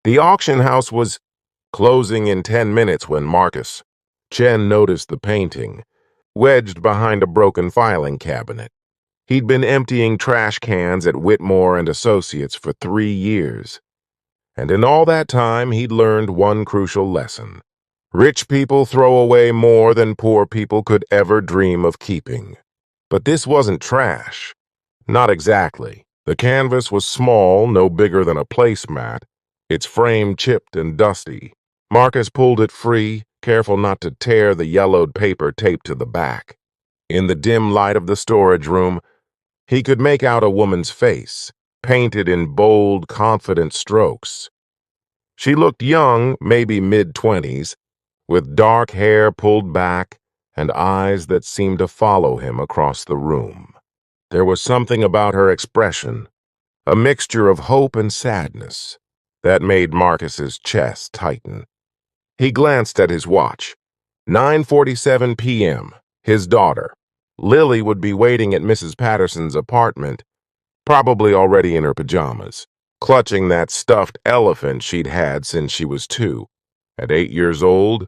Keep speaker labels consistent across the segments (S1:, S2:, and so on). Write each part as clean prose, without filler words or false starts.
S1: The auction house was closing in 10 minutes when Chen noticed the painting, wedged behind a broken filing cabinet. He'd been emptying trash cans at Whitmore and Associates for 3 years. And in all that time, he'd learned one crucial lesson. Rich people throw away more than poor people could ever dream of keeping. But this wasn't trash. Not exactly. The canvas was small, no bigger than a placemat, its frame chipped and dusty. Marcus pulled it free, careful not to tear the yellowed paper taped to the back. In the dim light of the storage room, he could make out a woman's face, painted in bold, confident strokes. She looked young, maybe mid-20s, with dark hair pulled back and eyes that seemed to follow him across the room. There was something about her expression, a mixture of hope and sadness, that made Marcus's chest tighten. He glanced at his watch. 9:47 p.m. His daughter, Lily, would be waiting at Mrs. Patterson's apartment, probably already in her pajamas, clutching that stuffed elephant she'd had since she was 2. At 8 years old,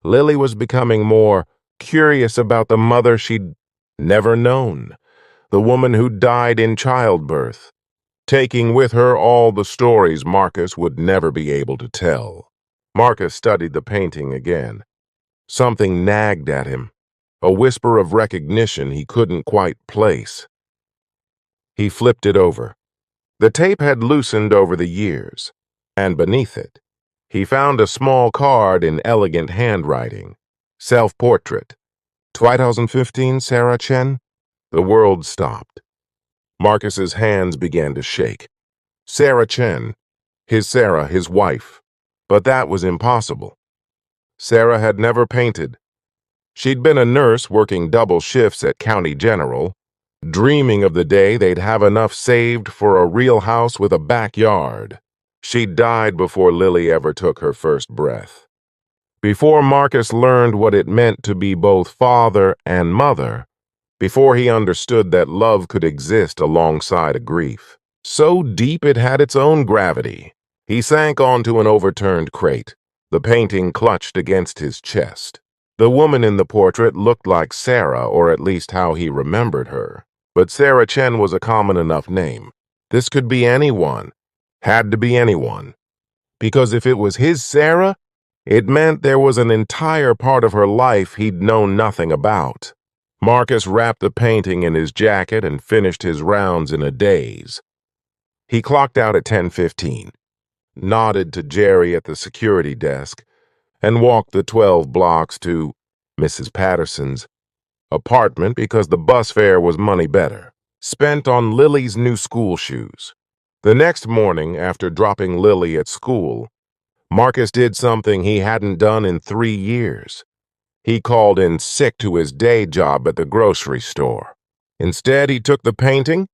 S1: Lily was becoming more curious about the mother she'd never known, the woman who died in childbirth, taking with her all the stories Marcus would never be able to tell. Marcus studied the painting again. Something nagged at him, a whisper of recognition he couldn't quite place. He flipped it over. The tape had loosened over the years, and beneath it, he found a small card in elegant handwriting. Self-portrait. 2015, Sarah Chen? The world stopped. Marcus's hands began to shake. Sarah Chen. Sarah, his wife. But that was impossible. Sarah had never painted. She'd been a nurse working double shifts at County General, dreaming of the day they'd have enough saved for a real house with a backyard. She'd died before Lily ever took her first breath. Before Marcus learned what it meant to be both father and mother, before he understood that love could exist alongside a grief. So deep it had its own gravity. He sank onto an overturned crate, the painting clutched against his chest. The woman in the portrait looked like Sarah, or at least how he remembered her. But Sarah Chen was a common enough name. This could be anyone. Had to be anyone. Because if it was his Sarah, it meant there was an entire part of her life he'd known nothing about. Marcus wrapped the painting in his jacket and finished his rounds in a daze. He clocked out at 10:15, nodded to Jerry at the security desk, and walked the 12 blocks to Mrs. Patterson's apartment because the bus fare was money better, spent on Lily's new school shoes. The next morning, after dropping Lily at school, Marcus did something he hadn't done in 3 years. He called in sick to his day job at the grocery store. Instead, he took the painting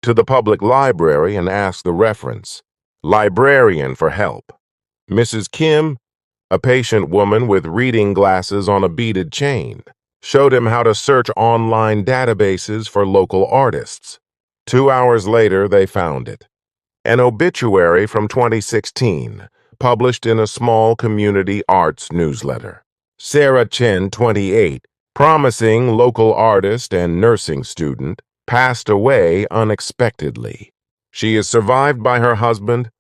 S1: to the public library and asked the reference librarian for help. Mrs. Kim, a patient woman with reading glasses on a beaded chain, showed him how to search online databases for local artists. 2 hours later, they found it. An obituary from 2016, published in a small community arts newsletter. Sarah Chen, 28, promising local artist and nursing student, passed away unexpectedly. She is survived by her husband,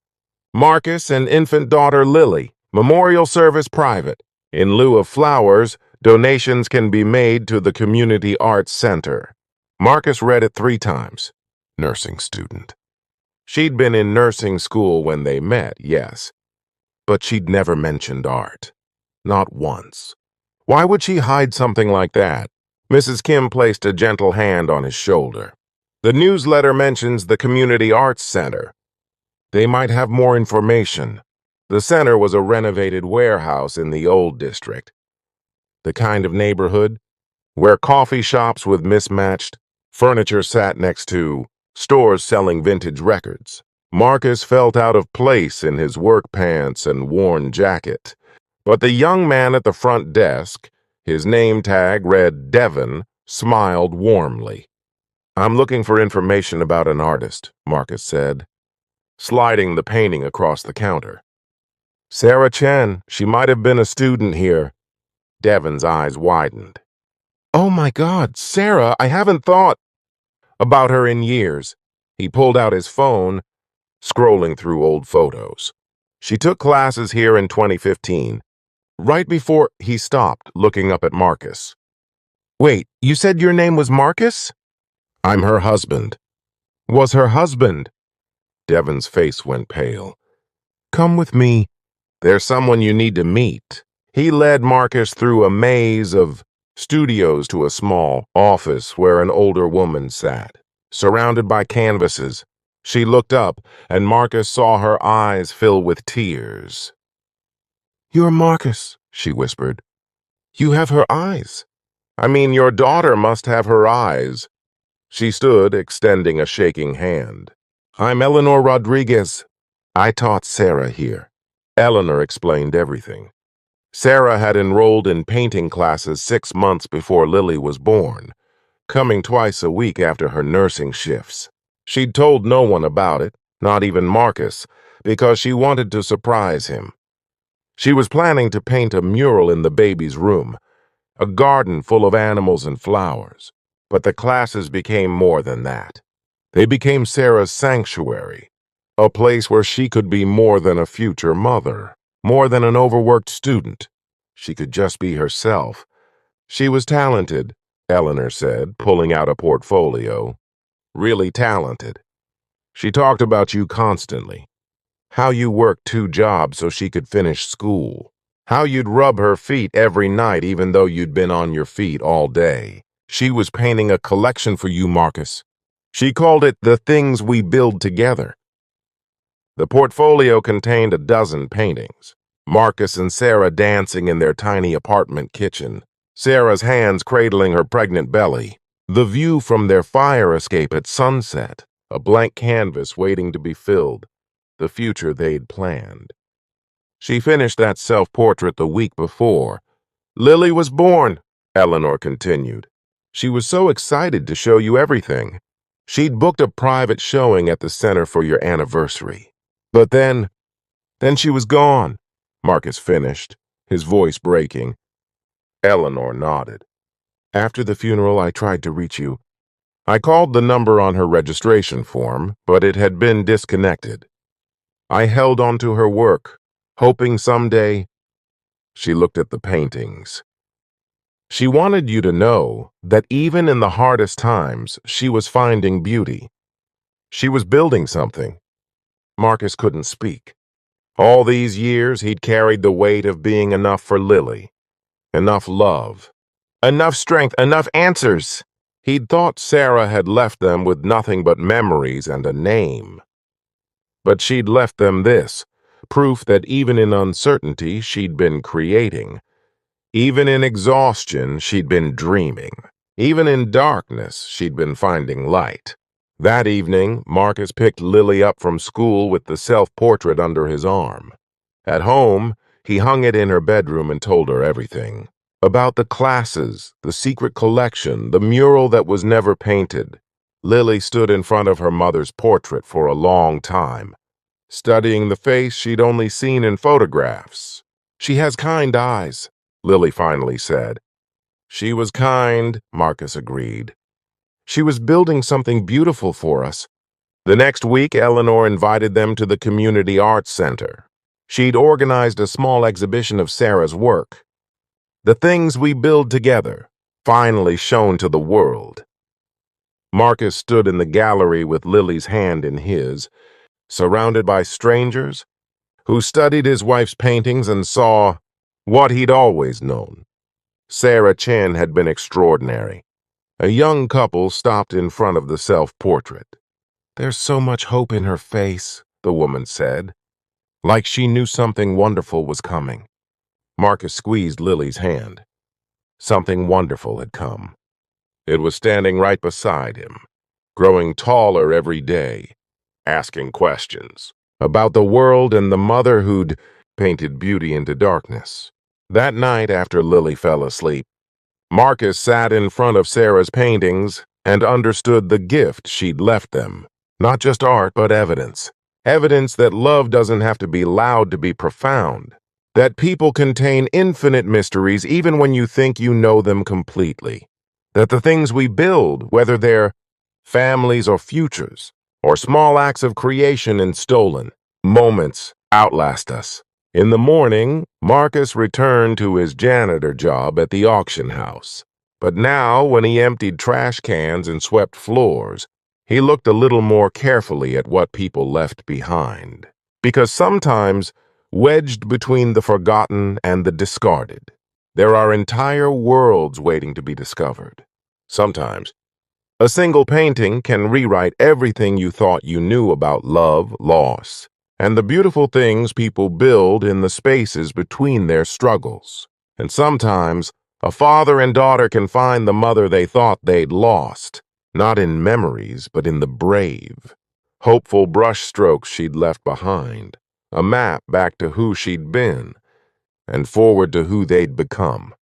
S1: Marcus, and infant daughter Lily. Memorial service private. In lieu of flowers, donations can be made to the Community Arts Center. Marcus read it 3 times. Nursing student. She'd been in nursing school when they met, yes, but she'd never mentioned art. Not once. Why would she hide something like that? Mrs. Kim placed a gentle hand on his shoulder. The newsletter mentions the Community Arts Center. They might have more information. The center was a renovated warehouse in the old district. The kind of neighborhood where coffee shops with mismatched furniture sat next to stores selling vintage records. Marcus felt out of place in his work pants and worn jacket. But the young man at the front desk, his name tag read Devon, smiled warmly. "I'm looking for information about an artist," Marcus said, sliding the painting across the counter. Sarah Chen, she might have been a student here. Devin's eyes widened. Oh my God, Sarah, I haven't thought about her in years. He pulled out his phone, scrolling through old photos. She took classes here in 2015. Right before he stopped, looking up at Marcus. Wait, you said your name was Marcus? I'm her husband. Was her husband? Devin's face went pale. Come with me. There's someone you need to meet. He led Marcus through a maze of studios to a small office where an older woman sat, surrounded by canvases. She looked up, and Marcus saw her eyes fill with tears. You're Marcus, she whispered. You have her eyes. I mean, your daughter must have her eyes. She stood, extending a shaking hand. I'm Eleanor Rodriguez. I taught Sarah here. Eleanor explained everything. Sarah had enrolled in painting classes 6 months before Lily was born, coming twice a week after her nursing shifts. She'd told no one about it, not even Marcus, because she wanted to surprise him. She was planning to paint a mural in the baby's room, a garden full of animals and flowers. But the classes became more than that. They became Sarah's sanctuary, a place where she could be more than a future mother, more than an overworked student. She could just be herself. She was talented, Eleanor said, pulling out a portfolio. Really talented. She talked about you constantly. How you worked 2 jobs so she could finish school. How you'd rub her feet every night even though you'd been on your feet all day. She was painting a collection for you, Marcus. She called it The Things We Build Together. The portfolio contained a dozen paintings. Marcus and Sarah dancing in their tiny apartment kitchen. Sarah's hands cradling her pregnant belly. The view from their fire escape at sunset. A blank canvas waiting to be filled. The future they'd planned. She finished that self-portrait the week before. Lily was born, Eleanor continued. She was so excited to show you everything. She'd booked a private showing at the center for your anniversary. But then she was gone, Marcus finished, his voice breaking. Eleanor nodded. After the funeral, I tried to reach you. I called the number on her registration form, but it had been disconnected. I held on to her work, hoping someday. She looked at the paintings. She wanted you to know that even in the hardest times, she was finding beauty. She was building something. Marcus couldn't speak. All these years, he'd carried the weight of being enough for Lily. Enough love. Enough strength. Enough answers. He'd thought Sarah had left them with nothing but memories and a name. But she'd left them this, proof that even in uncertainty, she'd been creating. Even in exhaustion, she'd been dreaming. Even in darkness, she'd been finding light. That evening, Marcus picked Lily up from school with the self-portrait under his arm. At home, he hung it in her bedroom and told her everything. About the classes, the secret collection, the mural that was never painted. Lily stood in front of her mother's portrait for a long time, studying the face she'd only seen in photographs. She has kind eyes, Lily finally said. She was kind, Marcus agreed. She was building something beautiful for us. The next week, Eleanor invited them to the Community Arts Center. She'd organized a small exhibition of Sarah's work. The things we build together, finally shown to the world. Marcus stood in the gallery with Lily's hand in his, surrounded by strangers who studied his wife's paintings and saw what he'd always known. Sarah Chen had been extraordinary. A young couple stopped in front of the self-portrait. There's so much hope in her face, the woman said, like she knew something wonderful was coming. Marcus squeezed Lily's hand. Something wonderful had come. It was standing right beside him, growing taller every day, asking questions about the world and the mother who'd painted beauty into darkness. That night after Lily fell asleep, Marcus sat in front of Sarah's paintings and understood the gift she'd left them. Not just art, but evidence. Evidence that love doesn't have to be loud to be profound. That people contain infinite mysteries even when you think you know them completely. That the things we build, whether they're families or futures, or small acts of creation and stolen moments, outlast us. In the morning, Marcus returned to his janitor job at the auction house. But now, when he emptied trash cans and swept floors, he looked a little more carefully at what people left behind. Because sometimes, wedged between the forgotten and the discarded, there are entire worlds waiting to be discovered. Sometimes, a single painting can rewrite everything you thought you knew about love, loss, and the beautiful things people build in the spaces between their struggles. And sometimes, a father and daughter can find the mother they thought they'd lost, not in memories, but in the brave, hopeful brushstrokes she'd left behind, a map back to who she'd been, and forward to who they'd become.